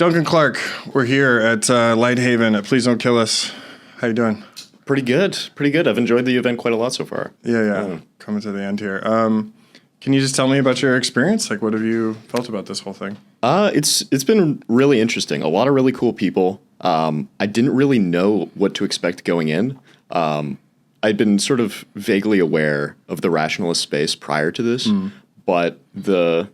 Duncan Clarke, we're here at Lighthaven at Please Don't Kill Us. How you doing? Pretty good. I've enjoyed the event quite a lot so far. Yeah. Coming to the end here. Can you just tell me about your experience? Like, what have you felt about this whole thing? It's been really interesting. A lot of really cool people. I didn't really know what to expect going in. I'd been sort of vaguely aware of the rationalist space prior to this, but the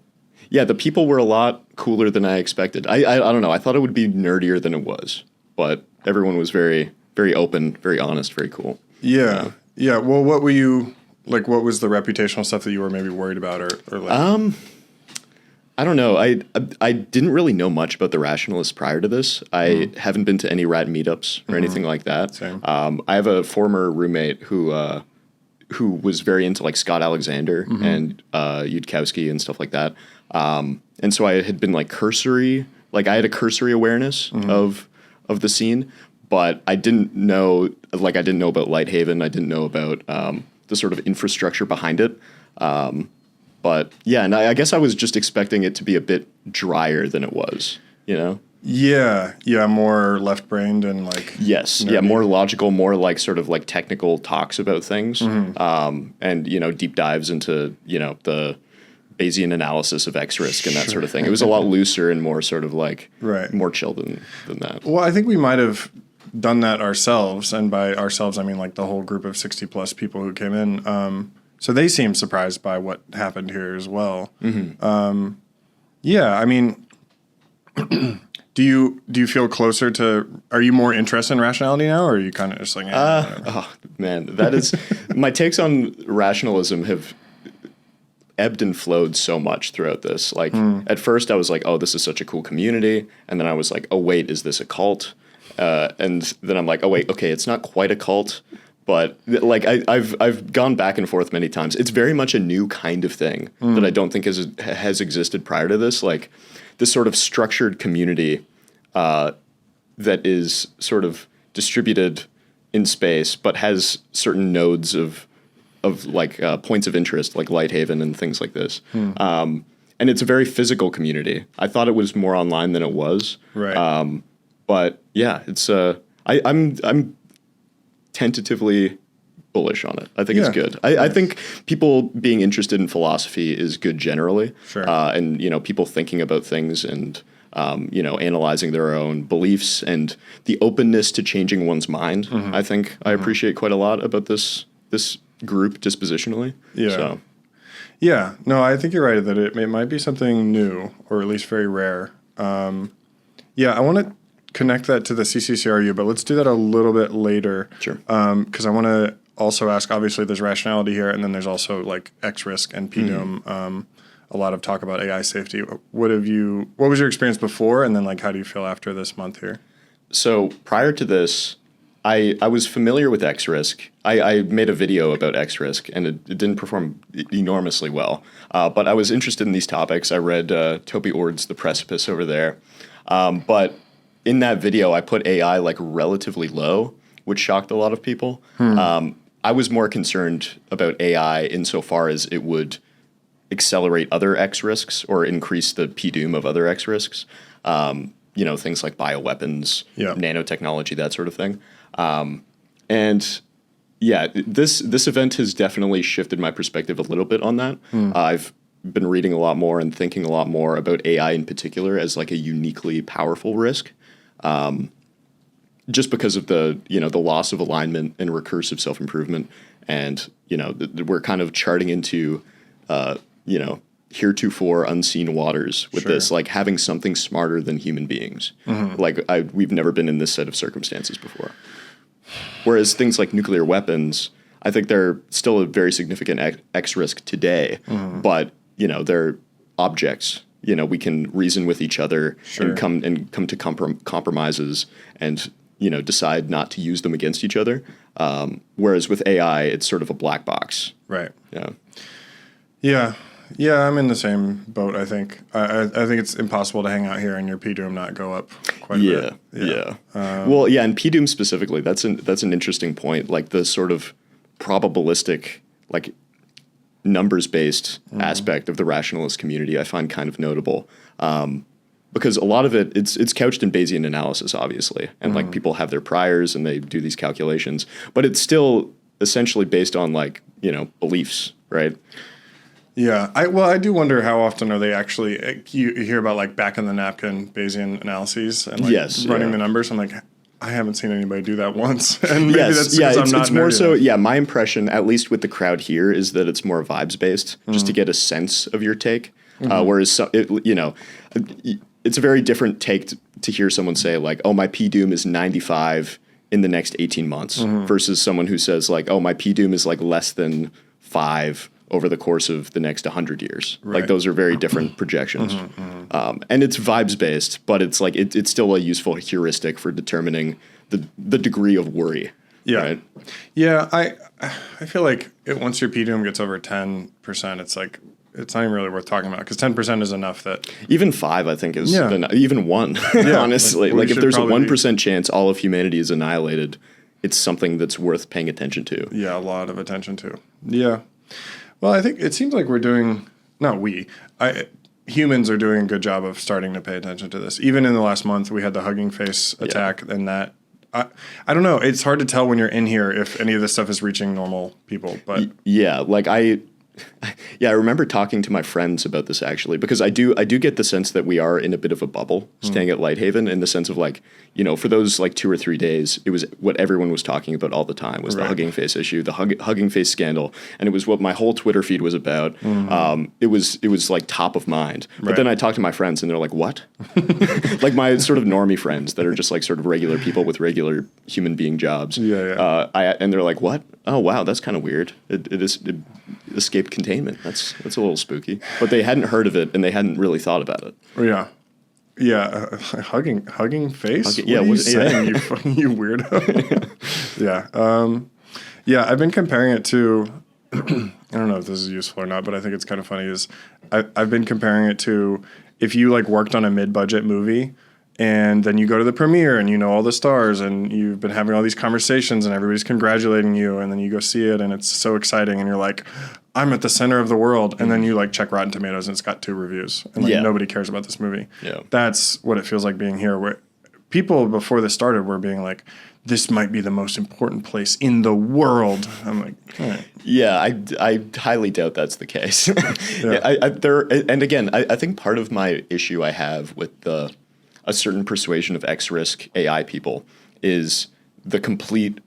people were a lot cooler than I expected. I don't know. I thought it would be nerdier than it was, but everyone was very, very open, very honest, very cool. Yeah. Well, what were you like? What was the reputational stuff that you were maybe worried about, or like? I don't know. I didn't really know much about the rationalists prior to this. I haven't been to any rat meetups or anything like that. Same. I have a former roommate who was very into like Scott Alexander and Yudkowsky and stuff like that. And so I had been like I had a cursory awareness of the scene, but I didn't know about Lighthaven. I didn't know about the sort of infrastructure behind it. But yeah, and I guess I was just expecting it to be a bit drier than it was, you know? Yeah, more left-brained and like... Yes, nerdy. Yeah, more logical, more like sort of like technical talks about things, and, you know, deep dives into, you know, the Bayesian analysis of X-risk and that sort of thing. It was a lot looser and more sort of like more chill than that. Well, I think we might have done that ourselves, and by ourselves I mean like the whole group of 60-plus people who came in. So they seemed surprised by what happened here as well. Yeah, I mean, do you feel closer to? Are you more interested in rationality now, or are you kind of just like? Oh man, that is my takes on rationalism have ebbed and flowed so much throughout this. Like at first, I was like, "Oh, this is such a cool community," and then I was like, "Oh wait, is this a cult?" And then I'm like, "Oh wait, okay, it's not quite a cult." But like I've gone back and forth many times. It's very much a new kind of thing that I don't think has existed prior to this. Like this sort of structured community that is sort of distributed in space, but has certain nodes of like points of interest, like Lighthaven and things like this. And it's a very physical community. I thought it was more online than it was. Right. But yeah, it's I'm tentatively bullish on it. I think it's good. I think people being interested in philosophy is good generally. Sure. And, you know, people thinking about things and, you know, analyzing their own beliefs and the openness to changing one's mind. I think I appreciate quite a lot about this group dispositionally. Yeah. So. Yeah. No, I think you're right that it might be something new or at least very rare. Yeah, I want to connect that to the CCCRU, but let's do that a little bit later. Sure. Because I want to also ask, obviously there's rationality here, and then there's also like X-risk and PDOM. A lot of talk about AI safety. What was your experience before, and then like how do you feel after this month here? So prior to this, I was familiar with X-risk. I made a video about X-risk, and it didn't perform enormously well. But I was interested in these topics. I read Toby Ord's The Precipice over there. But in that video, I put AI like relatively low, which shocked a lot of people. I was more concerned about AI insofar as it would accelerate other X risks or increase the PDOM of other X risks. You know, things like bioweapons, nanotechnology, that sort of thing. And yeah, this event has definitely shifted my perspective a little bit on that. I've been reading a lot more and thinking a lot more about AI in particular as like a uniquely powerful risk. Just because of the loss of alignment and recursive self-improvement. And, you know, we're kind of charting into, heretofore unseen waters with this, like having something smarter than human beings. Like we've never been in this set of circumstances before. Whereas things like nuclear weapons, I think they're still a very significant X risk today, but, you know, they're objects. You know, we can reason with each other and come to compromises and, you know, decide not to use them against each other. Whereas with AI, it's sort of a black box. Right. Yeah. Yeah, I'm in the same boat, I think. I think it's impossible to hang out here and your PDOM not go up quite a bit. Yeah. Well, yeah, and PDOM specifically, that's an interesting point. Like the sort of probabilistic, like numbers-based aspect of the rationalist community I find kind of notable. because a lot of it's couched in Bayesian analysis, obviously, and like people have their priors and they do these calculations, but it's still essentially based on like, you know, beliefs, right? Yeah. I do wonder how often are they actually, you hear about like back in the napkin Bayesian analyses and like running the numbers. I'm like, I haven't seen anybody do that once. And maybe that's because I'm not it's more so, my impression, at least with the crowd here, is that it's more vibes based, just to get a sense of your take. Whereas, you know, it's a very different take to hear someone say like, oh, my PDoom is 95 in the next 18 months versus someone who says like, oh, my PDoom is like less than 5 over the course of the next 100 years. Right. Like those are very different projections. And it's vibes based, but it's like, it's still a useful heuristic for determining the degree of worry. Yeah. Right? Yeah. I feel like once your PDoom gets over 10%, it's like, it's not even really worth talking about because 10% is enough that even 5, I think, is even 1. Honestly, like if there's a 1% chance all of humanity is annihilated, it's something that's worth paying attention to. Yeah, a lot of attention to. Yeah. Well, I think it seems like humans are doing a good job of starting to pay attention to this. Even in the last month, we had the hugging face attack, and that I don't know. It's hard to tell when you're in here if any of this stuff is reaching normal people. But I remember talking to my friends about this actually, because I do get the sense that we are in a bit of a bubble staying at Lighthaven, in the sense of like, you know, for those like 2 or 3 days, it was what everyone was talking about all the time was the hugging face issue, the hugging face scandal. And it was what my whole Twitter feed was about. It was like top of mind. But then I talked to my friends and they're like, what? Like my sort of normie friends that are just like sort of regular people with regular human being jobs. And they're like, what? Oh, wow, that's kind of weird. It escaped containment. That's a little spooky. But they hadn't heard of it and they hadn't really thought about it. Yeah. Yeah, hugging face. What are you saying? You weirdo. Yeah. I've been comparing it to. I don't know if this is useful or not, but I think it's kind of funny. I've been comparing it to if you like worked on a mid-budget movie, and then you go to the premiere and you know all the stars and you've been having all these conversations and everybody's congratulating you, and then you go see it and it's so exciting and you're like, I'm at the center of the world. And then you like check Rotten Tomatoes and it's got 2 reviews and like nobody cares about this movie. Yeah. That's what it feels like being here, where people before this started were being like, this might be the most important place in the world. I'm like, all right. Yeah, I highly doubt that's the case. And again, I think part of my issue I have with a certain persuasion of X-risk AI people is the complete,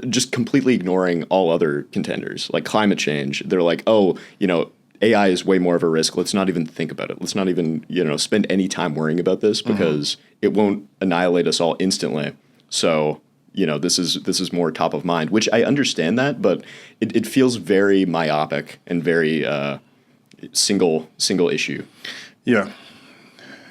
just completely ignoring all other contenders, like climate change. They're like, oh, you know, AI is way more of a risk. Let's not even think about it. Let's not even, spend any time worrying about this because it won't annihilate us all instantly. So, this is more top of mind, which I understand that, but it feels very myopic and very single issue. Yeah.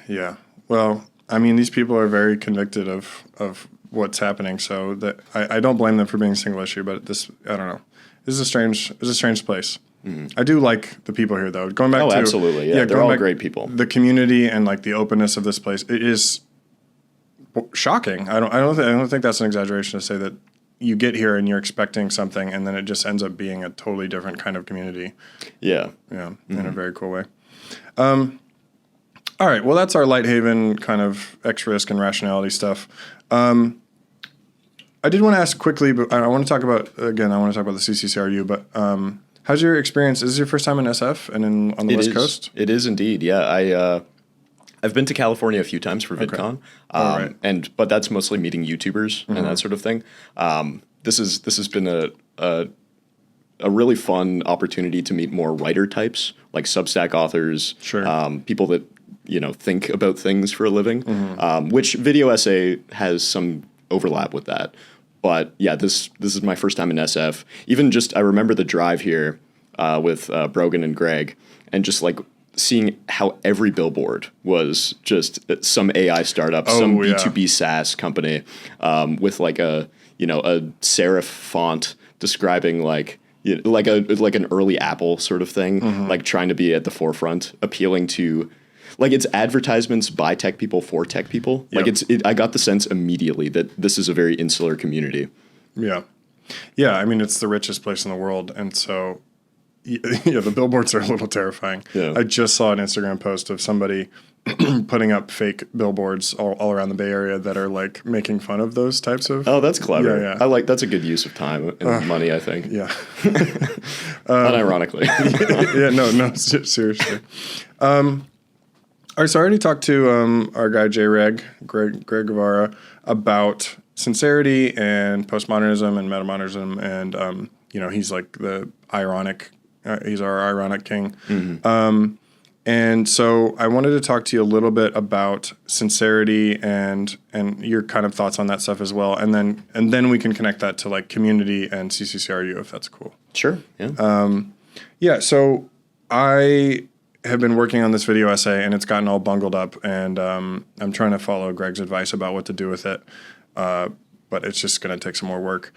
Yeah. Well, I mean, these people are very convicted of what's happening, so that I don't blame them for being a single issue, but I don't know. This is a strange place. I do like the people here, though. Going back to absolutely, yeah, they're all great people. The community and like the openness of this place, it is shocking. I don't think that's an exaggeration to say that you get here and you're expecting something, and then it just ends up being a totally different kind of community. Yeah. Yeah, in a very cool way. All right, well, that's our Lighthaven kind of X-risk and rationality stuff. I did want to ask quickly, but I want to talk about the CCCRU, but how's your experience? Is this your first time in SF and on the West Coast? It is indeed, yeah. I've been to California a few times for VidCon, but that's mostly meeting YouTubers and that sort of thing. This has been a really fun opportunity to meet more writer types, like Substack authors, people that think about things for a living, which video essay has some overlap with that. But yeah, this is my first time in SF. Even just, I remember the drive here with Brogan and Greg, and just like seeing how every billboard was just some AI startup, some B2B SaaS company with like a serif font describing like an early Apple sort of thing, like trying to be at the forefront, appealing to. Like, it's advertisements by tech people for tech people. Yep. Like, I got the sense immediately that this is a very insular community. Yeah. Yeah, I mean, it's the richest place in the world. And so yeah, the billboards are a little terrifying. Yeah. I just saw an Instagram post of somebody putting up fake billboards all around the Bay Area that are like making fun of those types of. Oh, that's clever. Yeah. I like that's a good use of time and money, I think. Yeah. Unironically. Yeah, no, seriously. All right, so I already talked to our guy Greg Guevara, about Sincerity and Postmodernism and Metamodernism, and he's like the ironic, he's our ironic king. Mm-hmm. And so I wanted to talk to you a little bit about Sincerity and your kind of thoughts on that stuff as well, and then we can connect that to like community and CCCRU if that's cool. Sure. Yeah. Yeah. So I have been working on this video essay and it's gotten all bungled up, and I'm trying to follow Greg's advice about what to do with it, but it's just going to take some more work.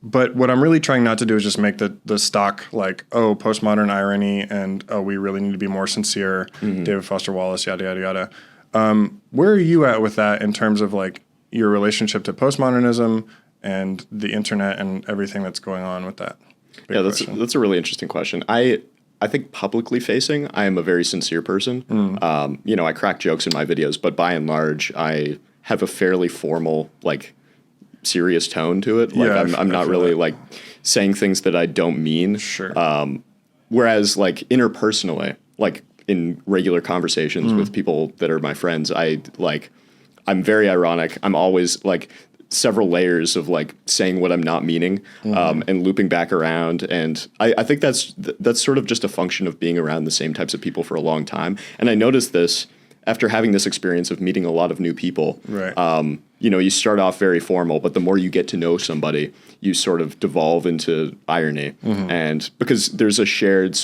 But what I'm really trying not to do is just make the stock like, oh, postmodern irony and, oh, we really need to be more sincere, David Foster Wallace, yada, yada, yada. Where are you at with that in terms of like your relationship to postmodernism and the internet and everything that's going on with that? Yeah, that's a really interesting question. I think publicly facing, I am a very sincere person. I crack jokes in my videos, but by and large, I have a fairly formal, like, serious tone to it. Like, Yeah, I'm not really, like, saying things that I don't mean. Sure. Whereas, like, interpersonally, like, in regular conversations with people that are my friends, I'm very ironic. I'm always, like, several layers of like saying what I'm not meaning, and looping back around. And I think that's sort of just a function of being around the same types of people for a long time. And I noticed this after having this experience of meeting a lot of new people. Right. You start off very formal, but the more you get to know somebody, you sort of devolve into irony. And because there's a shared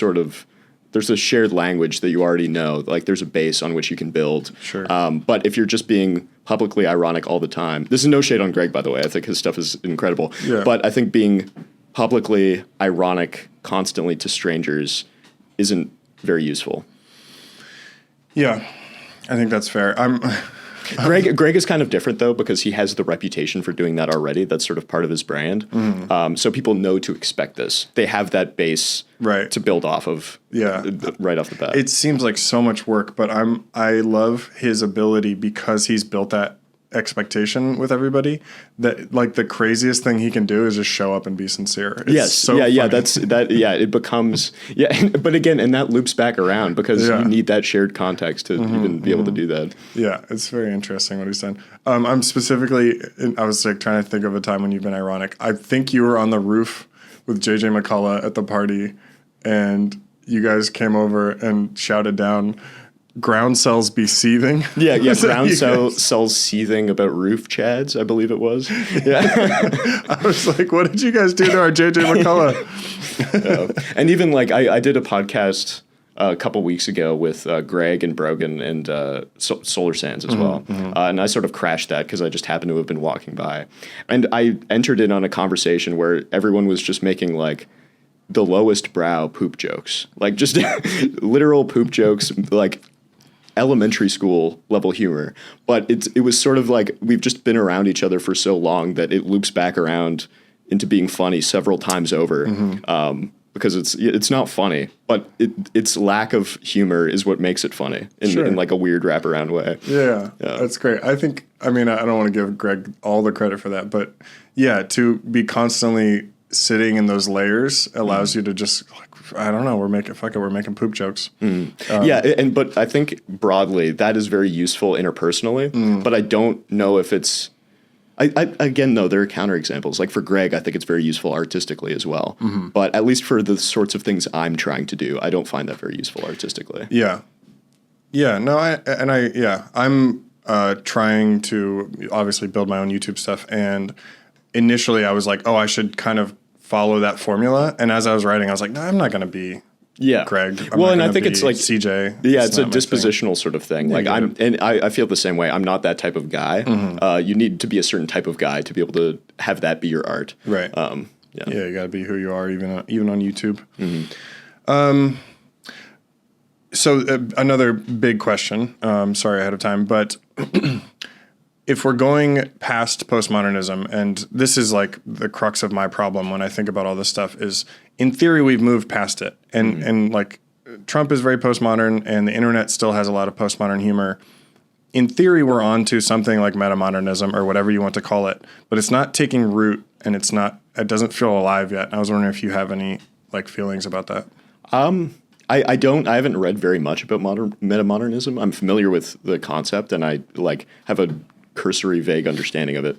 language that you already know, like there's a base on which you can build. Sure. But if you're just being publicly ironic all the time, this is no shade on Greg, by the way. I think his stuff is incredible. Yeah. But I think being publicly ironic constantly to strangers isn't very useful. Yeah, I think that's fair. Greg is kind of different, though, because he has the reputation for doing that already. That's sort of part of his brand. So people know to expect this. They have that base to build off of right off the bat. It seems like so much work, but I love his ability because he's built that expectation with everybody that like the craziest thing he can do is just show up and be sincere. It's so funny. It becomes but again, and that loops back around because you need that shared context to even be able to do that. Yeah, it's very interesting what he's done. I'm specifically, I was like trying to think of a time when you've been ironic. I think you were on the roof with JJ McCullough at the party, and you guys came over and shouted down, "Ground cells be seething." Yeah, ground cells seething about roof chads, I believe it was. Yeah. I was like, what did you guys do to our JJ McCullough? And even like I did a podcast a couple weeks ago with Greg and Brogan and Solar Sands as well. And I sort of crashed that because I just happened to have been walking by. And I entered in on a conversation where everyone was just making like the lowest brow poop jokes. Like just literal poop jokes, like elementary school level humor. But it was sort of like we've just been around each other for so long that it loops back around into being funny several times over. Because it's not funny, but its lack of humor is what makes it funny in like a weird wraparound way. Yeah, that's great. I don't want to give Greg all the credit for that, but yeah, to be constantly sitting in those layers allows you to just like, I don't know, we're making poop jokes. But I think broadly that is very useful interpersonally, but I don't know if it's. Again, though, there are counterexamples. Like for Greg, I think it's very useful artistically as well. But at least for the sorts of things I'm trying to do, I don't find that very useful artistically. Yeah. No, I'm trying to obviously build my own YouTube stuff. And initially I was like, oh, I should kind of follow that formula. And as I was writing, I was like, no, I'm not going to be Greg. I think it's like CJ. Yeah, it's a dispositional sort of thing. Like I feel the same way. I'm not that type of guy. You need to be a certain type of guy to be able to have that be your art. Right. You got to be who you are, even on YouTube. So another big question. Sorry ahead of time, but if we're going past postmodernism, and this is like the crux of my problem when I think about all this stuff, is in theory we've moved past it, and like Trump is very postmodern, and the internet still has a lot of postmodern humor. In theory, we're on to something like metamodernism or whatever you want to call it, but it's not taking root, and it doesn't feel alive yet. I was wondering if you have any like feelings about that. I don't. I haven't read very much about metamodernism. I'm familiar with the concept, and I like have a cursory, vague understanding of it.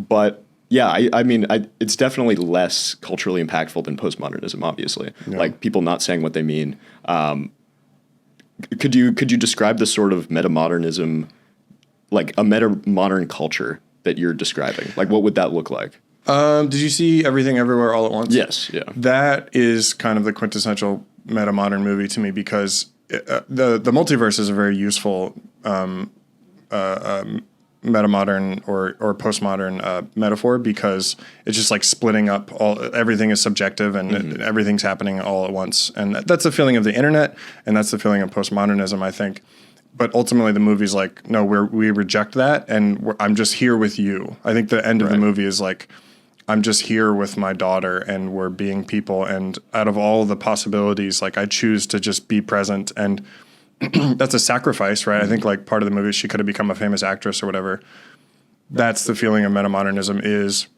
But yeah, I mean, it's definitely less culturally impactful than postmodernism. Obviously, like people not saying what they mean. Could you describe the sort of metamodernism, like a metamodern culture that you're describing? Like, what would that look like? Did you see Everything Everywhere All at Once? Yes. Yeah. That is kind of the quintessential metamodern movie to me, because the multiverse is a very useful metamodern or postmodern metaphor, because it's just like splitting up everything is subjective, and everything's happening all at once. And that's the feeling of the internet, and that's the feeling of postmodernism, I think. But ultimately the movie's like, no, we reject that, and I'm just here with you. I think the end of the movie is like, I'm just here with my daughter, and we're being people, and out of all the possibilities, like I choose to just be present, and that's a sacrifice, right? I think like part of the movie, she could have become a famous actress or whatever. That's the feeling of metamodernism, is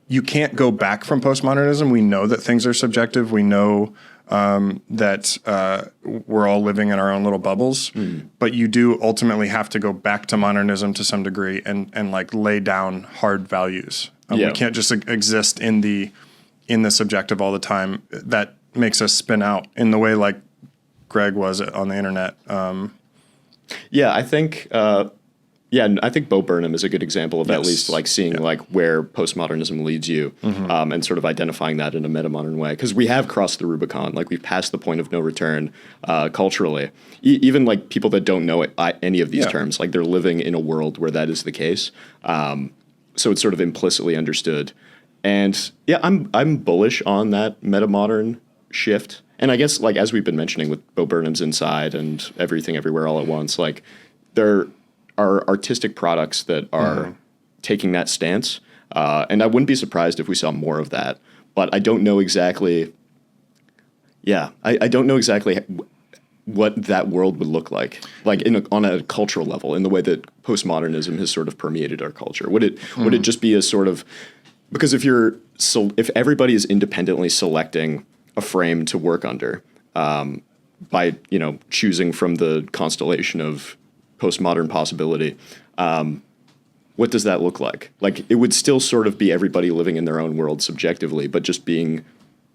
you can't go back from postmodernism. We know that things are subjective. We know that we're all living in our own little bubbles, but you do ultimately have to go back to modernism to some degree, and like lay down hard values. We can't just exist in the subjective all the time. That makes us spin out in the way like Greg was on the internet. I think I think Bo Burnham is a good example of at least like seeing like where postmodernism leads you, and sort of identifying that in a metamodern way. Because we have crossed the Rubicon, like we've passed the point of no return culturally. Even like people that don't know any of these terms, like they're living in a world where that is the case. So it's sort of implicitly understood. And I'm bullish on that metamodern shift. And I guess, like, as we've been mentioning with Bo Burnham's Inside and Everything Everywhere All at Once, like, there are artistic products that are taking that stance. And I wouldn't be surprised if we saw more of that. But I don't know exactly... I don't know exactly what that world would look like on a cultural level, in the way that postmodernism has sort of permeated our culture. Would it just be a sort of... Because if everybody is independently selecting a frame to work under by choosing from the constellation of postmodern possibility, what does that look like? Like, it would still sort of be everybody living in their own world subjectively, but just being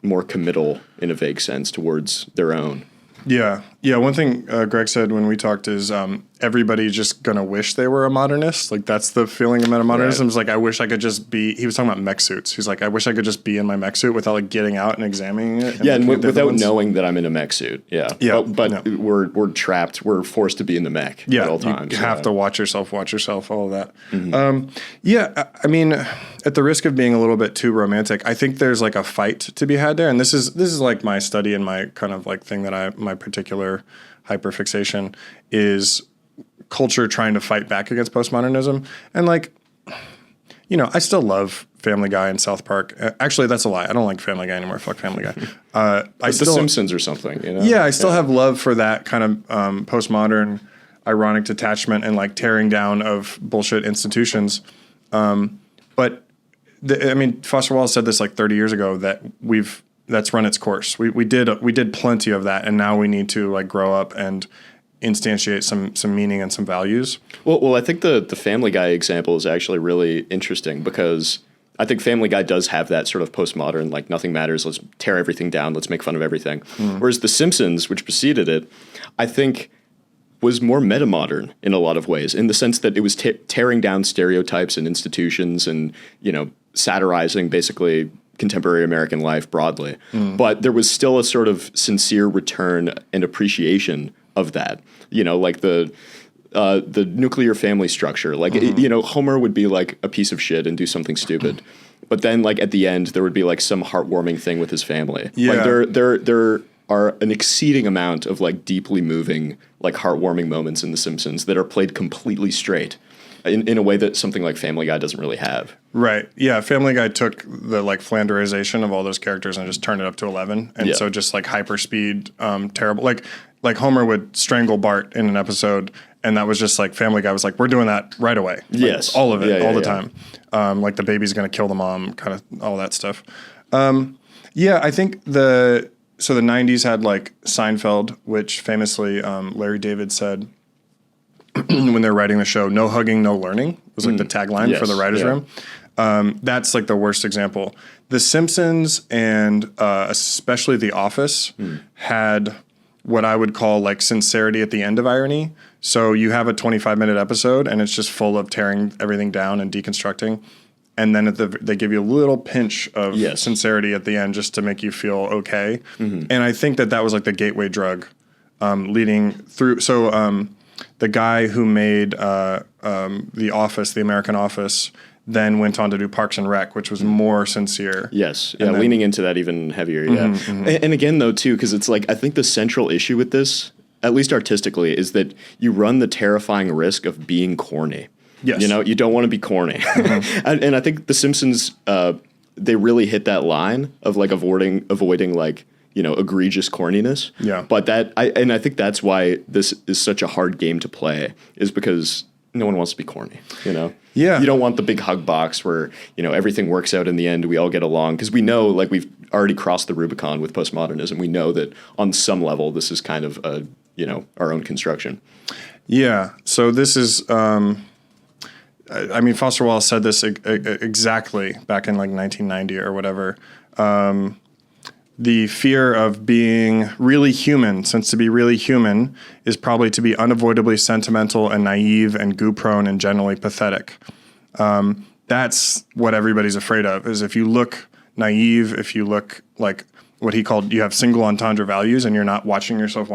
more committal in a vague sense towards their own. Yeah. One thing Greg said when we talked is everybody just gonna wish they were a modernist. Like, that's the feeling of metamodernism. Right. It's like, I wish I could just be. He was talking about mech suits. He's like, I wish I could just be in my mech suit without like getting out and examining it. And without knowing that I'm in a mech suit. Yeah. But we're trapped. We're forced to be in the mech at all times. You have to watch yourself. All of that. I mean, at the risk of being a little bit too romantic, I think there's like a fight to be had there. And this is like my study and my kind of like thing that my particular hyperfixation is culture trying to fight back against postmodernism. And like, I still love Family Guy and South Park. Actually, that's a lie. I don't like Family Guy anymore. Fuck Family Guy. The Simpsons or something, Yeah, I still have love for that kind of postmodern ironic detachment and like tearing down of bullshit institutions. But Foster Wallace said this like 30 years ago that that's run its course. We did plenty of that, and now we need to like grow up and instantiate some meaning and some values. Well, I think the Family Guy example is actually really interesting, because I think Family Guy does have that sort of postmodern, like, nothing matters, let's tear everything down, let's make fun of everything. Whereas The Simpsons, which preceded it, I think was more metamodern in a lot of ways, in the sense that it was tearing down stereotypes and institutions and, satirizing basically contemporary American life broadly. But there was still a sort of sincere return and appreciation of that. Like the nuclear family structure. Like, Homer would be like a piece of shit and do something stupid. But then, like, at the end, there would be like some heartwarming thing with his family. Yeah. Like, are an exceeding amount of like deeply moving, like heartwarming moments in The Simpsons that are played completely straight in a way that something like Family Guy doesn't really have. Right. Yeah. Family Guy took the like Flanderization of all those characters and just turned it up to 11. And so just like hyperspeed, terrible. Like Homer would strangle Bart in an episode, and that was just like Family Guy was like, we're doing that right away. Like, yes. All of it, all the time. Like the baby's going to kill the mom, kind of all that stuff. I think the 90s had like Seinfeld, which famously Larry David said when they're writing the show, no hugging, no learning was like the tagline for the writer's room. That's like the worst example. The Simpsons and especially The Office had what I would call like sincerity at the end of irony. So you have a 25-minute episode and it's just full of tearing everything down and deconstructing. And then they give you a little pinch of sincerity at the end just to make you feel okay. And I think that was like the gateway drug leading through. So the guy who made The Office, the American Office, then went on to do Parks and Rec, which was more sincere. Yes. Yeah, leaning into that even heavier. And again, though, too, because it's like I think the central issue with this, at least artistically, is that you run the terrifying risk of being corny. Yes. You know, you don't want to be corny. And I think The Simpsons, they really hit that line of like avoiding like, you know, egregious corniness. Yeah. But I think that's why this is such a hard game to play, is because no one wants to be corny, you know? Yeah. You don't want the big hug box where, you know, everything works out in the end, we all get along. Because we know, like, we've already crossed the Rubicon with postmodernism. We know that on some level, this is kind of, you know, our own construction. Yeah. So this is, I mean, Foster Wallace said this exactly back in like 1990 or whatever. The fear of being really human, since to be really human is probably to be unavoidably sentimental and naive and goo-prone and generally pathetic. That's what everybody's afraid of, is if you look naive, if you look like what he called, you have single entendre values and you're not watching yourself,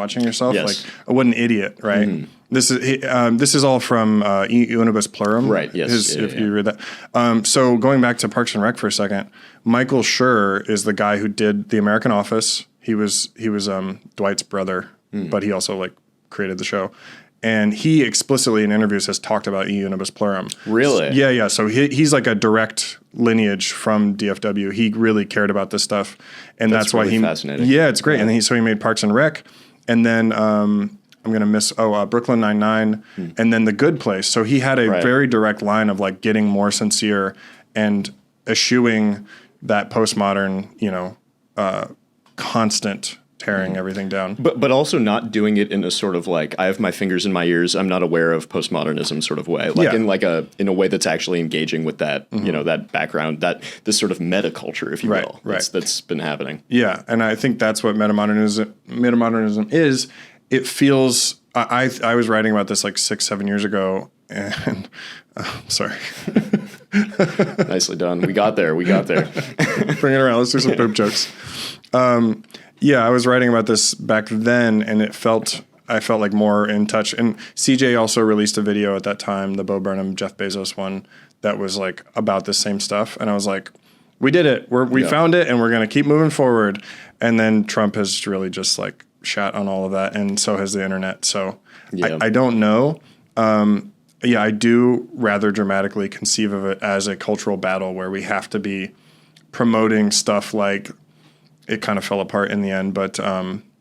yes. like, what an idiot, right? Mm-hmm. This is all from E Unibus Plurum. Right, yes. If you read that. So going back to Parks and Rec for a second, Michael Schur is the guy who did The American Office. He was Dwight's brother, but he also like created the show. And he explicitly in interviews has talked about E Unibus Plurum. Really? Yeah. So he's like a direct lineage from DFW. He really cared about this stuff, and that's why really fascinating. Yeah, it's great. Yeah. And so he made Parks and Rec, and then I'm gonna miss Brooklyn Nine-Nine, and then The Good Place. So he had a very direct line of like getting more sincere and eschewing that postmodern, you know, constant tearing everything down. But also not doing it in a sort of like, I have my fingers in my ears, I'm not aware of postmodernism sort of way. Like in a way that's actually engaging with that, you know, that background, this sort of meta culture, if you will. That's been happening. Yeah. And I think that's what metamodernism is. It feels, I was writing about this like 6-7 years ago, and sorry. Nicely done. We got there. Bring it around. Let's do some poop jokes. Yeah, I was writing about this back then, and I felt like more in touch. And CJ also released a video at that time, the Bo Burnham, Jeff Bezos one, that was like about the same stuff. And I was like, we did it. We found it, and we're going to keep moving forward. And then Trump has really just like shat on all of that, and so has the internet. So I don't know. I do rather dramatically conceive of it as a cultural battle where we have to be promoting stuff like, it kind of fell apart in the end, but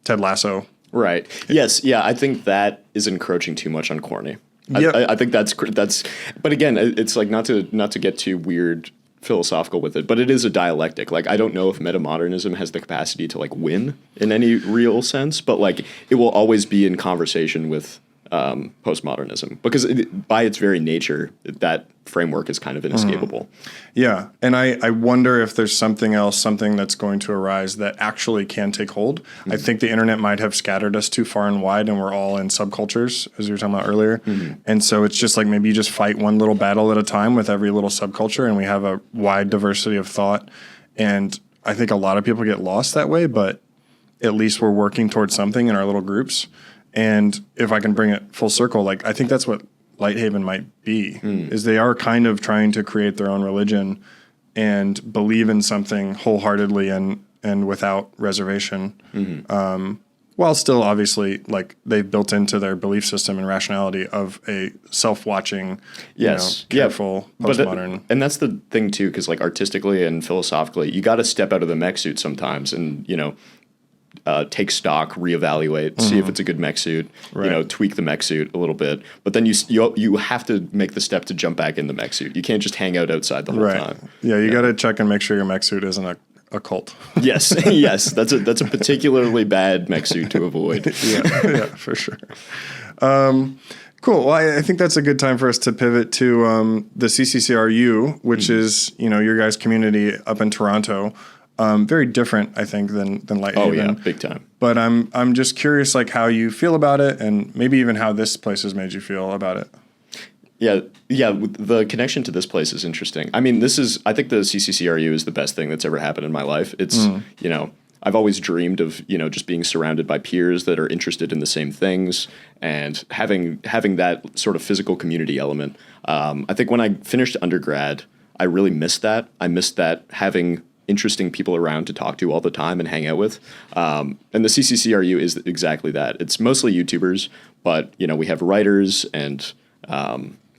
Ted Lasso. Right. Yes. Yeah. I think that is encroaching too much on corny. I think that's. But again, it's like not to get too weird philosophical with it, but it is a dialectic. Like, I don't know if metamodernism has the capacity to like win in any real sense, but like it will always be in conversation with postmodernism, because by its very nature, that framework is kind of inescapable. Yeah. And I wonder if there's something that's going to arise that actually can take hold. I think the internet might have scattered us too far and wide, and we're all in subcultures, as we were talking about earlier. And so it's just like maybe you just fight one little battle at a time with every little subculture, and we have a wide diversity of thought. And I think a lot of people get lost that way, but at least we're working towards something in our little groups. And if I can bring it full circle, like I think that's what Lighthaven might be, is they are kind of trying to create their own religion and believe in something wholeheartedly and and without reservation. While still obviously like they've built into their belief system and rationality of a self-watching, careful postmodern. And that's the thing too, because like artistically and philosophically, you got to step out of the mech suit sometimes, and take stock, reevaluate, see if it's a good mech suit, tweak the mech suit a little bit. But then you have to make the step to jump back in the mech suit. You can't just hang out outside the whole time. Yeah, you got to check and make sure your mech suit isn't a cult. Yes, yes, that's a particularly bad mech suit to avoid. yeah, for sure. Cool. Well, I think that's a good time for us to pivot to the CCCRU, which is your guys' community up in Toronto. Very different, I think, than Lighthaven. Oh yeah, big time. But I'm just curious, like how you feel about it, and maybe even how this place has made you feel about it. Yeah. The connection to this place is interesting. I mean, I think the CCCRU is the best thing that's ever happened in my life. It's, I've always dreamed of, just being surrounded by peers that are interested in the same things and having that sort of physical community element. I think when I finished undergrad, I really missed that. I missed that having interesting people around to talk to all the time and hang out with. And the CCCRU is exactly that. It's mostly YouTubers, but, we have writers and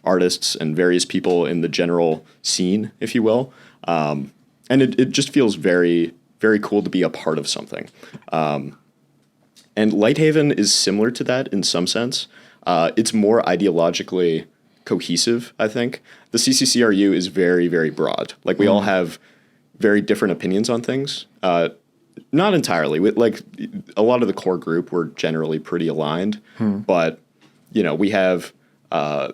artists and various people in the general scene, if you will. And it just feels very, very cool to be a part of something. And Lighthaven is similar to that in some sense. It's more ideologically cohesive, I think. The CCCRU is very, very broad. Like, we all have very different opinions on things. Not entirely. Like, a lot of the core group, we're generally pretty aligned. But, we have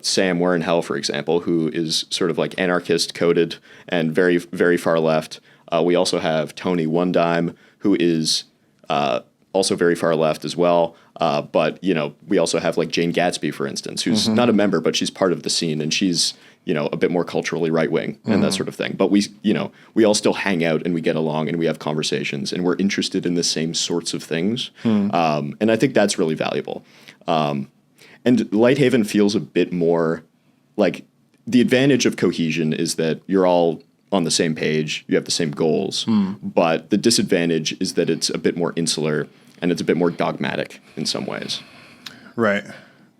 Sam Where in Hell, for example, who is sort of like anarchist coded and very, very far left. We also have Tony One Dime, who is also very far left as well. But, we also have like Jane Gatsby, for instance, who's not a member, but she's part of the scene, and she's, a bit more culturally right-wing and that sort of thing. But we all still hang out and we get along and we have conversations and we're interested in the same sorts of things. And I think that's really valuable. And Lighthaven feels a bit more like the advantage of cohesion is that you're all on the same page, you have the same goals, but the disadvantage is that it's a bit more insular and it's a bit more dogmatic in some ways. Right.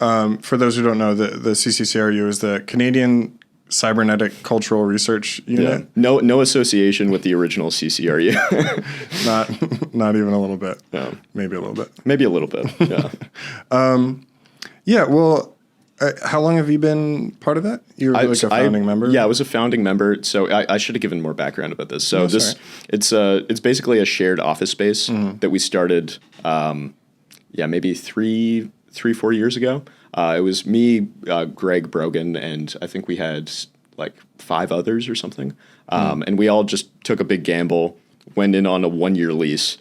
For those who don't know, the CCCRU is the Canadian Cybernetic Cultural Research Unit. Yeah. No association with the original CCRU. not even a little bit. No. Maybe a little bit. Maybe a little bit. Yeah. Yeah. Well, how long have you been part of that? You were like a founding member? Yeah, I was a founding member. So I should have given more background about this. So it's basically a shared office space that we started. Maybe 3-4 years ago. It was me, Greg Brogan, and I think we had like 5 others or something. And we all just took a big gamble, went in on a 1-year lease.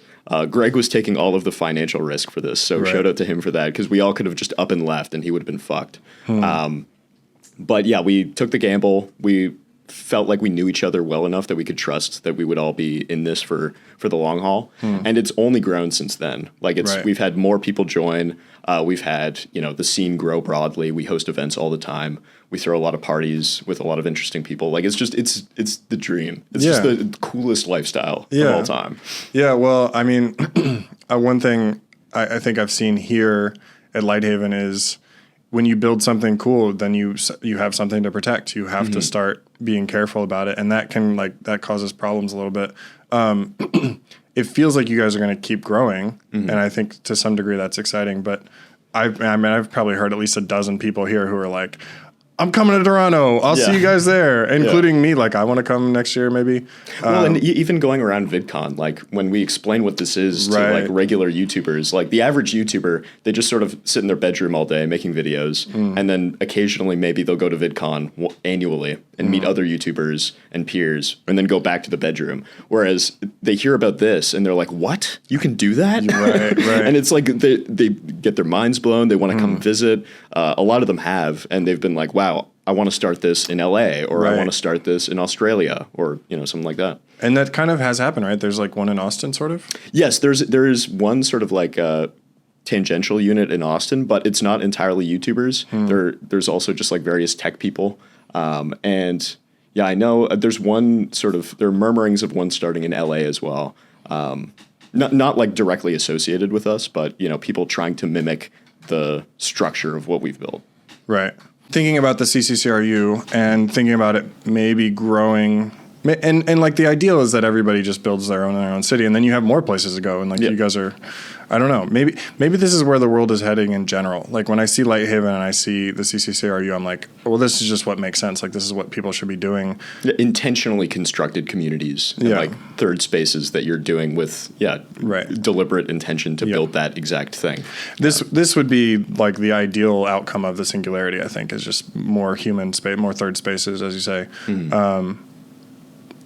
Greg was taking all of the financial risk for this, so shout out to him for that, because we all could have just up and left and he would have been fucked. But yeah, we took the gamble. We felt like we knew each other well enough that we could trust that we would all be in this for the long haul. And it's only grown since then. Like we've had more people join. We've had, the scene grow broadly. We host events all the time. We throw a lot of parties with a lot of interesting people. Like it's the dream. It's just the coolest lifestyle of all time. Yeah. Well, I mean, one thing I think I've seen here at Lighthaven is when you build something cool, then you have something to protect. You have to start being careful about it, and that that causes problems a little bit. It feels like you guys are going to keep growing, and I think to some degree that's exciting. But I've probably heard at least a dozen people here who are like, I'm coming to Toronto. I'll see you guys there, including me. Like, I want to come next year, maybe. Well, and even going around VidCon, like when we explain what this is to like regular YouTubers, like the average YouTuber, they just sort of sit in their bedroom all day making videos, and then occasionally maybe they'll go to VidCon annually and meet other YouTubers and peers, and then go back to the bedroom. Whereas they hear about this and they're like, "What? You can do that?" Right. And it's like they get their minds blown. They want to come visit. A lot of them have, and they've been like, "Wow, I want to start this in LA, or I want to start this in Australia, or something like that." And that kind of has happened, right? There's like one in Austin, sort of. Yes, there is one sort of like tangential unit in Austin, but it's not entirely YouTubers. There's also just like various tech people, and yeah, I know there's one there are murmurings of one starting in LA as well. Not like directly associated with us, but, you know, people trying to mimic the structure of what we've built. Right. Thinking about the CCCRU and thinking about it maybe growing, and like the ideal is that everybody just builds their own city, and then you have more places to go. And like you guys are, I don't know, maybe this is where the world is heading in general. Like when I see Lighthaven and I see the CCCRU, I'm like, well, this is just what makes sense. Like this is what people should be doing. Intentionally constructed communities, and like third spaces that you're doing with deliberate intention to build that exact thing. This would be like the ideal outcome of the singularity. I think is just more human space, more third spaces, as you say. Mm-hmm.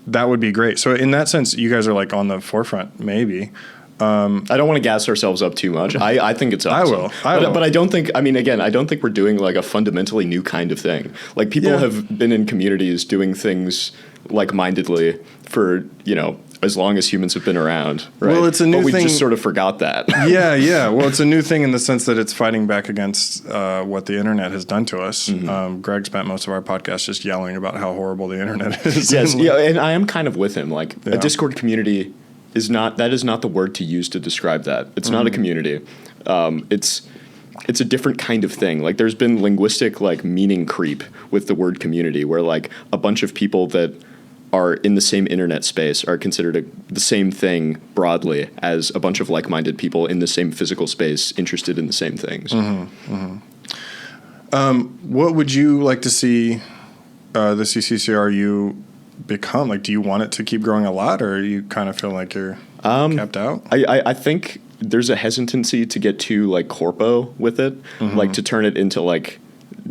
That would be great. So in that sense, you guys are like on the forefront, maybe. I don't want to gas ourselves up too much. I think it's awesome. I will. But I don't think, I mean, again, I don't think we're doing like a fundamentally new kind of thing. Like people have been in communities doing things like-mindedly for, you know, as long as humans have been around, right? Well, it's a new thing. But we thing. just sort of forgot that. Yeah. Well, it's a new thing in the sense that it's fighting back against what the internet has done to us. Mm-hmm. Greg spent most of our podcast just yelling about how horrible the internet is. Yes, and I am kind of with him. Like a Discord community is not the word to use to describe that. It's not a community. It's a different kind of thing. Like there's been linguistic like meaning creep with the word community, where like a bunch of people that are in the same internet space are considered the same thing broadly as a bunch of like-minded people in the same physical space interested in the same things. Mm-hmm. Mm-hmm. What would you like to see the CCCRU become? Like, do you want it to keep growing a lot, or you kind of feel like you're capped out? I think there's a hesitancy to get too like corpo with it, like to turn it into like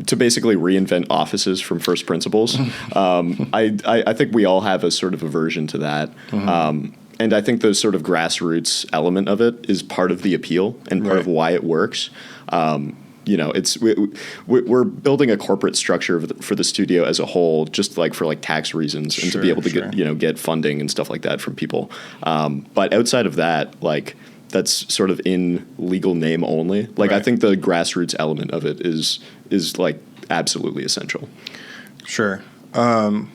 to basically reinvent offices from first principles. I think we all have a sort of aversion to that. And I think the sort of grassroots element of it is part of the appeal and part of why it works. You know, we're building a corporate structure for the studio as a whole, just like for like tax reasons and to be able to get funding and stuff like that from people. But outside of that, like that's sort of in legal name only. Like I think the grassroots element of it is like absolutely essential. Sure. What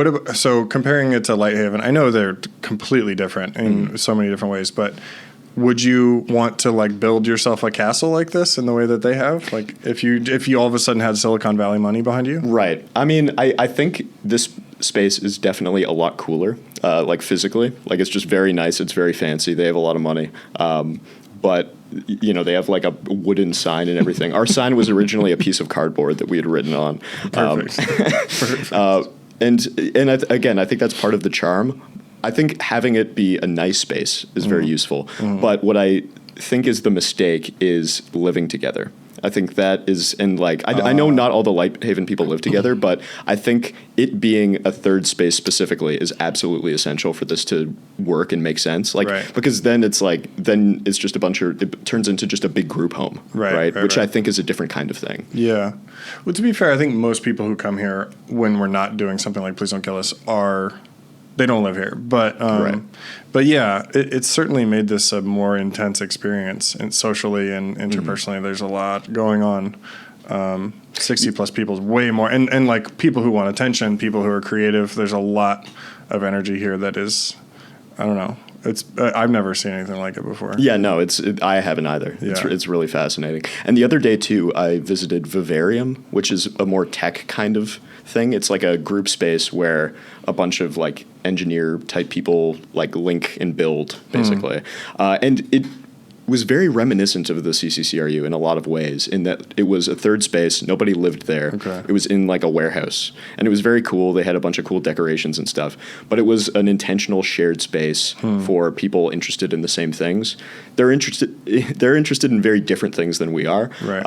about, so comparing it to Lighthaven, I know they're completely different in so many different ways, but would you want to like build yourself a castle like this in the way that they have? Like if you all of a sudden had Silicon Valley money behind you? Right. I mean, I think this space is definitely a lot cooler, like physically. Like it's just very nice. It's very fancy. They have a lot of money. But you know, they have like a wooden sign and everything. Our sign was originally a piece of cardboard that we had written on. Perfect. Again, I think that's part of the charm. I think having it be a nice space is very useful. But what I think is the mistake is living together. I think that is, and like, I know not all the Lighthaven people live together, but I think it being a third space specifically is absolutely essential for this to work and make sense. Like, because then it's like, then it's just it turns into just a big group home, right? Which I think is a different kind of thing. Yeah. Well, to be fair, I think most people who come here when we're not doing something like Please Don't Kill Us they don't live here, but yeah, it's certainly made this a more intense experience, and socially and interpersonally. There's a lot going on. 60 plus people is way more, and like people who want attention, people who are creative. There's a lot of energy here that is, I don't know. It's I've never seen anything like it before. Yeah, no, I haven't either. Yeah. It's really fascinating. And the other day too, I visited Vivarium, which is a more tech kind of thing. It's like a group space where a bunch of like engineer type people like link and build basically. And it was very reminiscent of the CCCRU in a lot of ways, in that it was a third space. Nobody lived there. Okay. It was in like a warehouse, and it was very cool. They had a bunch of cool decorations and stuff, but it was an intentional shared space for people interested in the same things. They're interested in very different things than we are. Right.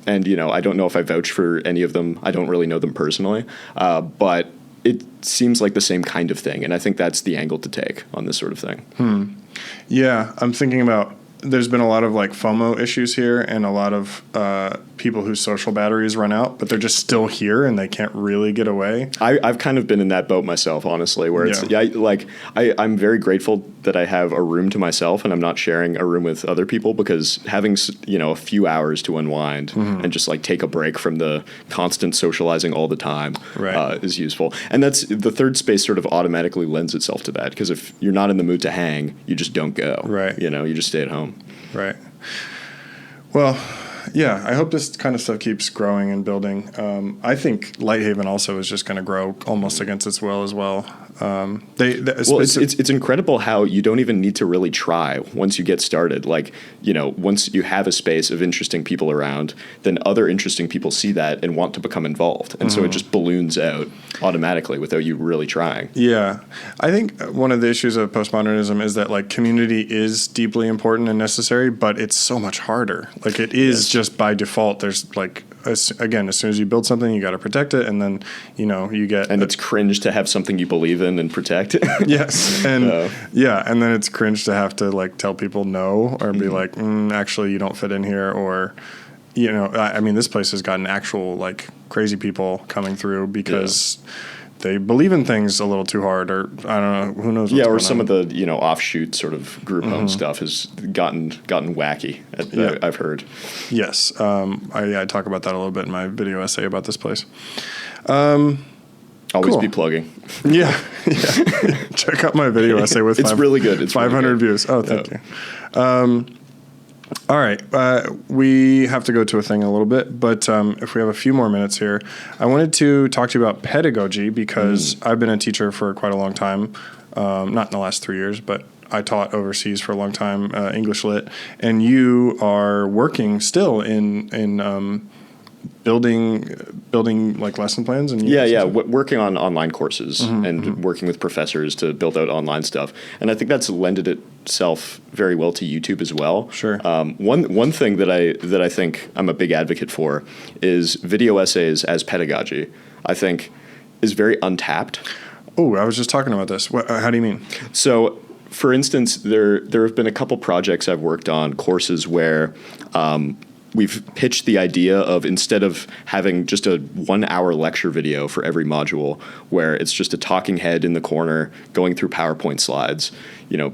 And you know, I don't know if I vouch for any of them. I don't really know them personally, but it seems like the same kind of thing, and I think that's the angle to take on this sort of thing. Yeah, I'm thinking about there's been a lot of like FOMO issues here and a lot of people whose social batteries run out, but they're just still here and they can't really get away. I've kind of been in that boat myself, honestly, where I'm very grateful that I have a room to myself and I'm not sharing a room with other people, because having, a few hours to unwind and just like take a break from the constant socializing all the time is useful. And that's the third space sort of automatically lends itself to that, because if you're not in the mood to hang, you just don't go. Right. You just stay at home. Right. Well, yeah, I hope this kind of stuff keeps growing and building. I think Lighthaven also is just going to grow almost against its will as well. It's incredible how you don't even need to really try once you get started. Like, once you have a space of interesting people around, then other interesting people see that and want to become involved. And so it just balloons out automatically without you really trying. Yeah. I think one of the issues of postmodernism is that like community is deeply important and necessary, but it's so much harder. Like it is just by default. There's like, again, as soon as you build something, you got to protect it. And then, you get... And it's cringe to have something you believe in and protect. Yes. And and then it's cringe to have to like tell people no or be like, actually you don't fit in here, or this place has gotten actual like crazy people coming through because they believe in things a little too hard, or I don't know, who knows what's or going some on. of the offshoot sort of group owned stuff has gotten wacky, I've heard. Yes. I talk about that a little bit in my video essay about this place. Always be plugging. Yeah. Check out my video essay with it's really good. It's 500 really good. views. Oh, thank you. All right. We have to go to a thing in a little bit, but if we have a few more minutes here, I wanted to talk to you about pedagogy, because I've been a teacher for quite a long time, not in the last 3 years, but I taught overseas for a long time, English Lit, and you are working still in building like lesson plans and working on online courses and working with professors to build out online stuff, and I think that's lended itself very well to YouTube as well. Sure. One thing that I think I'm a big advocate for is video essays as pedagogy. I think is very untapped. Oh, I was just talking about this. How do you mean? So, for instance, there have been a couple projects I've worked on, courses where we've pitched the idea of, instead of having just a 1 hour lecture video for every module where it's just a talking head in the corner going through PowerPoint slides.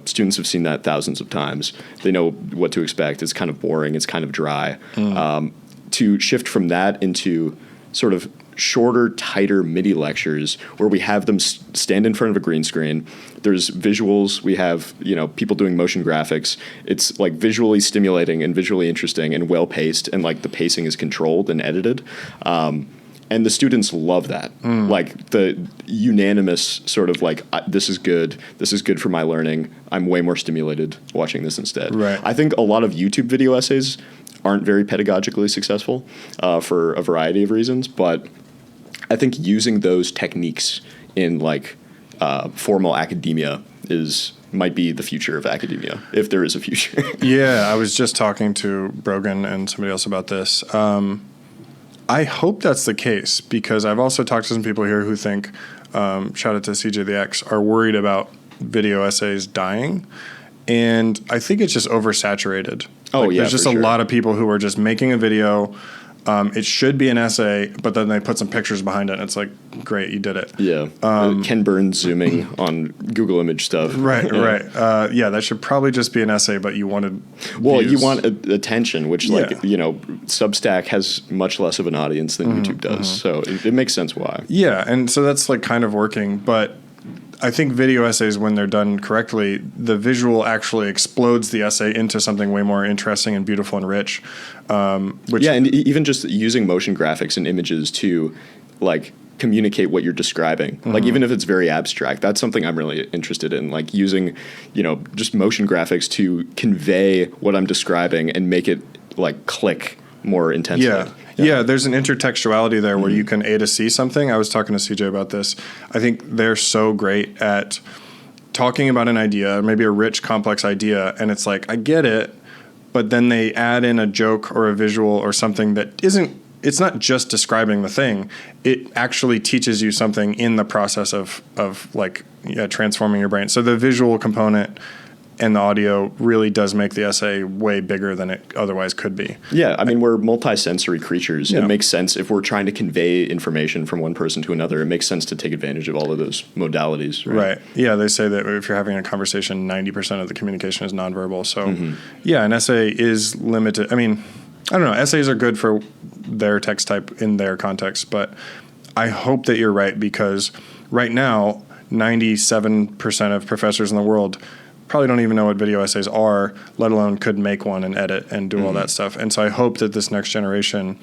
Students have seen that thousands of times. They know what to expect. It's kind of boring. It's kind of dry. To shift from that into sort of shorter, tighter MIDI lectures where we have them stand in front of a green screen. There's visuals. We have, people doing motion graphics. It's like visually stimulating and visually interesting and well paced, and like the pacing is controlled and edited. And the students love that. Like the unanimous sort of like, this is good for my learning. I'm way more stimulated watching this instead. Right. I think a lot of YouTube video essays aren't very pedagogically successful for a variety of reasons, but I think using those techniques in like formal academia might be the future of academia, if there is a future. Yeah, I was just talking to Brogan and somebody else about this. I hope that's the case, because I've also talked to some people here who think, shout out to CJ the X, are worried about video essays dying. And I think it's just oversaturated. There's just a lot of people who are just making a video. It should be an essay, but then they put some pictures behind it. And it's like, great, you did it. Yeah. Ken Burns zooming on Google image stuff. Right. That should probably just be an essay, but you wanted views. You want attention, which Substack has much less of an audience than YouTube does. So it makes sense why. Yeah, and so that's like kind of working, but I think video essays, when they're done correctly, the visual actually explodes the essay into something way more interesting and beautiful and rich. And even just using motion graphics and images to like communicate what you're describing. Like even if it's very abstract, that's something I'm really interested in. Like using, just motion graphics to convey what I'm describing and make it like click more intensely. Yeah, there's an intertextuality there where you can A to C something. I was talking to CJ about this. I think they're so great at talking about an idea, maybe a rich, complex idea, and it's like, I get it, but then they add in a joke or a visual or something that isn't, it's not just describing the thing. It actually teaches you something in the process of transforming your brain. So the visual component and the audio really does make the essay way bigger than it otherwise could be. Yeah, I mean, we're multi-sensory creatures. Yeah. It makes sense if we're trying to convey information from one person to another. It makes sense to take advantage of all of those modalities. Right. Yeah, they say that if you're having a conversation, 90% of the communication is nonverbal. So, yeah, an essay is limited. I mean, I don't know. Essays are good for their text type in their context, but I hope that you're right, because right now, 97% of professors in the world probably don't even know what video essays are, let alone could make one and edit and do all that stuff. And so I hope that this next generation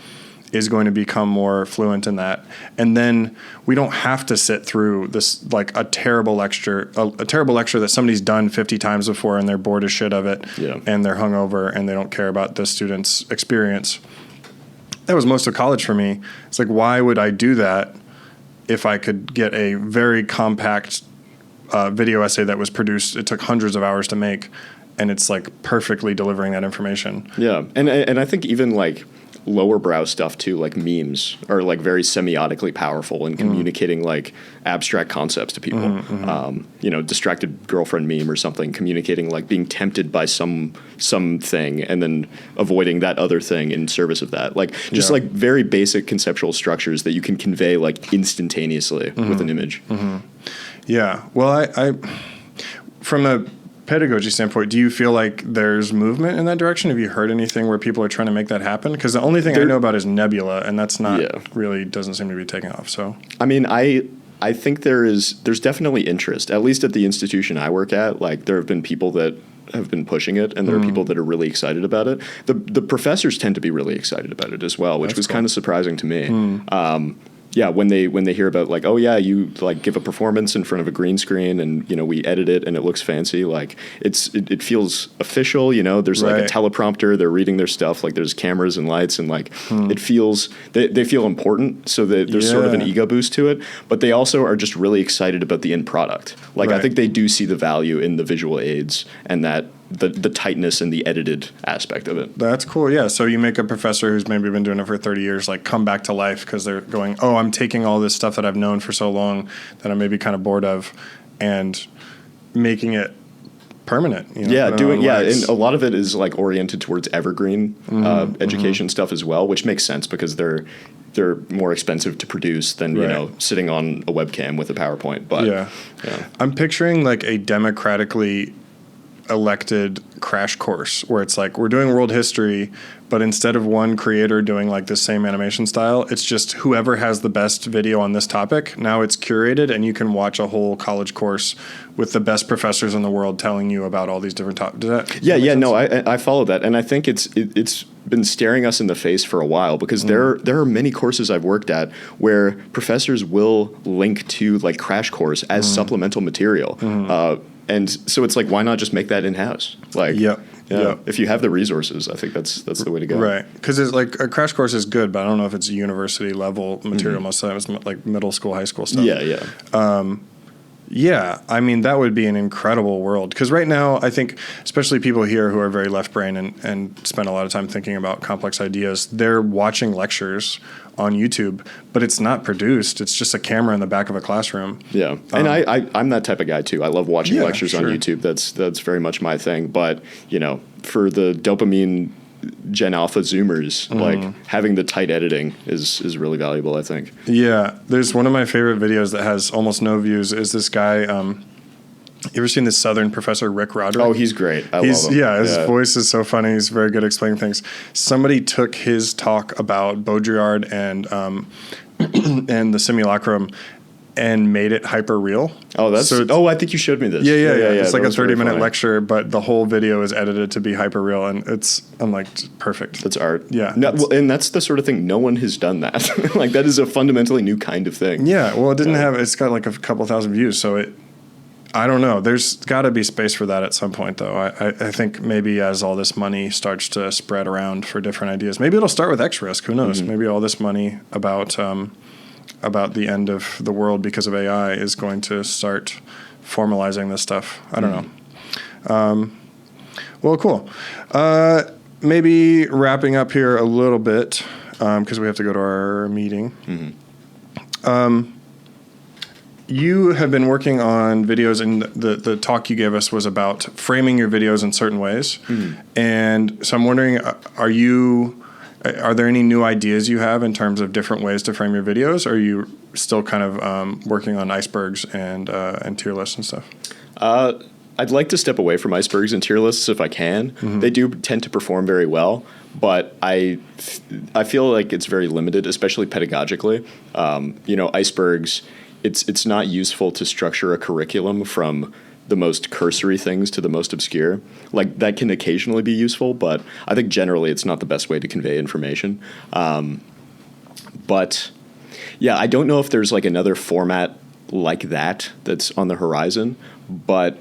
is going to become more fluent in that. And then we don't have to sit through this, like, a terrible lecture that somebody's done 50 times before and they're bored as shit of it, and they're hungover and they don't care about the student's experience. That was most of college for me. It's like, why would I do that if I could get a very compact video essay that was produced? It took hundreds of hours to make, and it's like perfectly delivering that information. Yeah, and I think even like lower brow stuff too, like memes, are like very semiotically powerful in communicating like abstract concepts to people. You know, distracted girlfriend meme or something, communicating like being tempted by something and then avoiding that other thing in service of that. Like just like very basic conceptual structures that you can convey like instantaneously with an image. Yeah. Well, I from a pedagogy standpoint, do you feel like there's movement in that direction? Have you heard anything where people are trying to make that happen? Because the only thing I know about is Nebula, and that's not really doesn't seem to be taking off. So I mean, I think there's definitely interest, at least at the institution I work at. Like there have been people that have been pushing it, and there are people that are really excited about it. The professors tend to be really excited about it as well, which was kind of surprising to me. Yeah, when they hear about like, oh yeah, you like give a performance in front of a green screen and, you know, we edit it and it looks fancy, like it feels official, you know, there's like a teleprompter, they're reading their stuff, like there's cameras and lights, and like it feels, they feel important, so that there's sort of an ego boost to it, but they also are just really excited about the end product. Like I think they do see the value in the visual aids and that the tightness and the edited aspect of it. That's cool. Yeah. So you make a professor who's maybe been doing it for 30 years, like come back to life because they're going, oh, I'm taking all this stuff that I've known for so long that I'm maybe kind of bored of and making it permanent. You know, and a lot of it is like oriented towards evergreen education stuff as well, which makes sense because they're more expensive to produce than you know, sitting on a webcam with a PowerPoint. But I'm picturing like a democratically elected crash course where it's like we're doing world history, but instead of one creator doing like the same animation style, it's just whoever has the best video on this topic. Now it's curated and you can watch a whole college course with the best professors in the world telling you about all these different topics. I follow that, and I think it's been staring us in the face for a while because there are many courses I've worked at where professors will link to like crash course as supplemental material. And so it's like, why not just make that in-house? Like, if you have the resources, I think that's the way to go. Right. Because it's like a crash course is good, but I don't know if it's university level material. Most of the time it's like middle school, high school stuff. Yeah, I mean, that would be an incredible world. Because right now, I think, especially people here who are very left brain and spend a lot of time thinking about complex ideas, they're watching lectures on YouTube, but it's not produced. It's just a camera in the back of a classroom. Yeah, and I'm that type of guy too. I love watching lectures on YouTube. That's very much my thing. But, you know, for the dopamine Gen Alpha Zoomers, like having the tight editing is really valuable, I think. Yeah, there's one of my favorite videos that has almost no views is this guy. You ever seen this Southern professor, Rick Roderick? Oh, he's grereat. I love him. Yeah, his voice is so funny. He's very good at explaining things. Somebody took his talk about Baudrillard and and the simulacrum and made it hyper real. Oh, I think you showed me this. Yeah. It's like a 30-minute lecture, but the whole video is edited to be hyper real, and I'm like, perfect. That's art. Yeah. And that's the sort of thing, no one has done that. Like, that is a fundamentally new kind of thing. Yeah, well, it's got like a couple thousand views, so I don't know. There's got to be space for that at some point, though. I think maybe as all this money starts to spread around for different ideas, maybe it'll start with X-Risk. Who knows? Maybe all this money about the end of the world because of AI is going to start formalizing this stuff. I don't know. Well, cool. Maybe wrapping up here a little bit because we have to go to our meeting. you have been working on videos, and the talk you gave us was about framing your videos in certain ways. And so I'm wondering, are there any new ideas you have in terms of different ways to frame your videos? Or are you still kind of working on icebergs and tier lists and stuff? I'd like to step away from icebergs and tier lists if I can. They do tend to perform very well, but I feel like it's very limited, especially pedagogically. Icebergs, it's not useful to structure a curriculum from the most cursory things to the most obscure. Like, that can occasionally be useful, but I think generally it's not the best way to convey information. But yeah, I don't know if there's like another format like that's on the horizon, but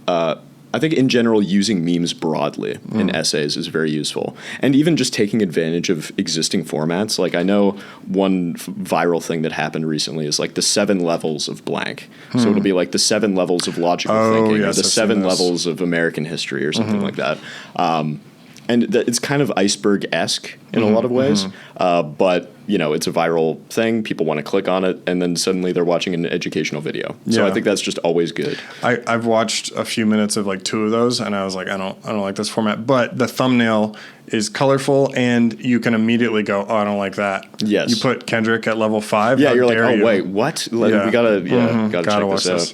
I think in general using memes broadly in essays is very useful. And even just taking advantage of existing formats. Like, I know one viral thing that happened recently is like the 7 levels of blank. So it'll be like the 7 levels of logical thinking, yes, or the 7 levels of American history or something like that. And it's kind of iceberg-esque in a lot of ways, but it's a viral thing. People want to click on it, and then suddenly they're watching an educational video. So I think that's just always good. I've watched a few minutes of like 2 of those, and I was like, I don't like this format. But the thumbnail is colorful, and you can immediately go, oh, I don't like that. Yes. You put Kendrick at level 5. Yeah, you're like, oh wait, what? We gotta check watch this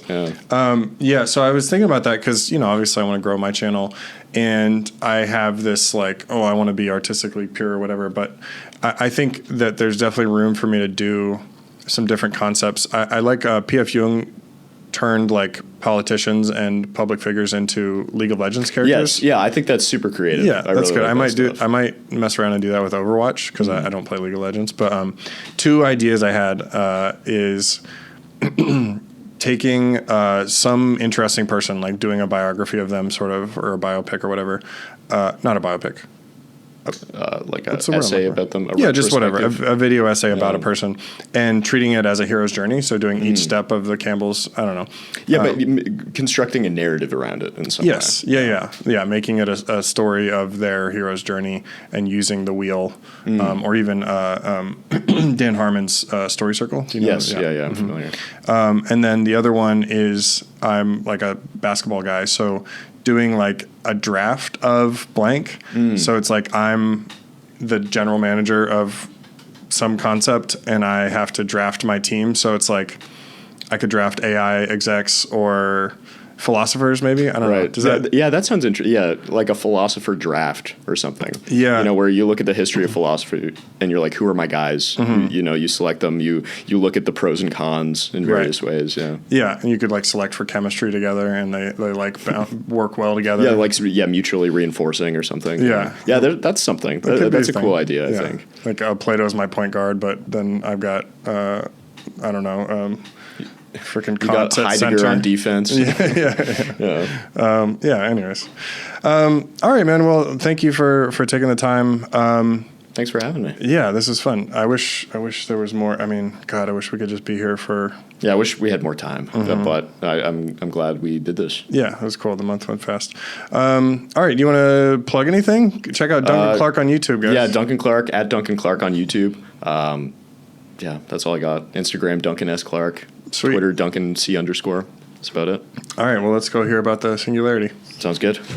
out. Yeah. So I was thinking about that because obviously I want to grow my channel, and I have this like, oh, I want to be artistically pure or whatever. But I think that there's definitely room for me to do some different concepts. I like P.F. Jung turned like politicians and public figures into League of Legends characters. Yes, yeah, I think that's super creative. Yeah, that's really good. Like I might mess around and do that with Overwatch because I don't play League of Legends. But 2 ideas I had is taking some interesting person, like doing a biography of them, sort of, or a biopic or whatever. Not a biopic. Like an essay about them. Just whatever. A video essay about a person, and treating it as a hero's journey. So doing each step of the Campbell's, I don't know. Yeah, but constructing a narrative around it in some way. Yes. Yeah. Making it a story of their hero's journey and using the wheel, or even Dan Harmon's Story Circle. Do you know? Yes. Yeah. I'm familiar. And then the other one is I'm like a basketball guy, so doing like a draft of blank. So it's like I'm the general manager of some concept and I have to draft my team. So it's like I could draft AI execs or philosophers, maybe. I don't know. Does that sounds interesting. Yeah, like a philosopher draft or something. Yeah, where you look at the history of philosophy and you're like, who are my guys? You select them. You look at the pros and cons in various ways. Yeah, and you could like select for chemistry together, and they like work well together. Yeah, mutually reinforcing or something. Yeah, that's something. That's a cool idea. I think. Like Plato's my point guard, but then I've got I don't know. Freaking got Heidegger on defense. Anyways, all right, man. Well, thank you for taking the time. Thanks for having me. Yeah, this is fun. I wish there was more. I mean, God, I wish we could just be here for. Yeah, I wish we had more time, but I'm glad we did this. Yeah, it was cool. The month went fast. All right, do you want to plug anything? Check out Duncan Clarke on YouTube, guys. Yeah, Duncan Clarke at Duncan Clarke on YouTube. Yeah, that's all I got. Instagram, Duncan S. Clarke. Sweet. Twitter, Duncan C__. That's about it. All right, well, let's go hear about the singularity. Sounds good.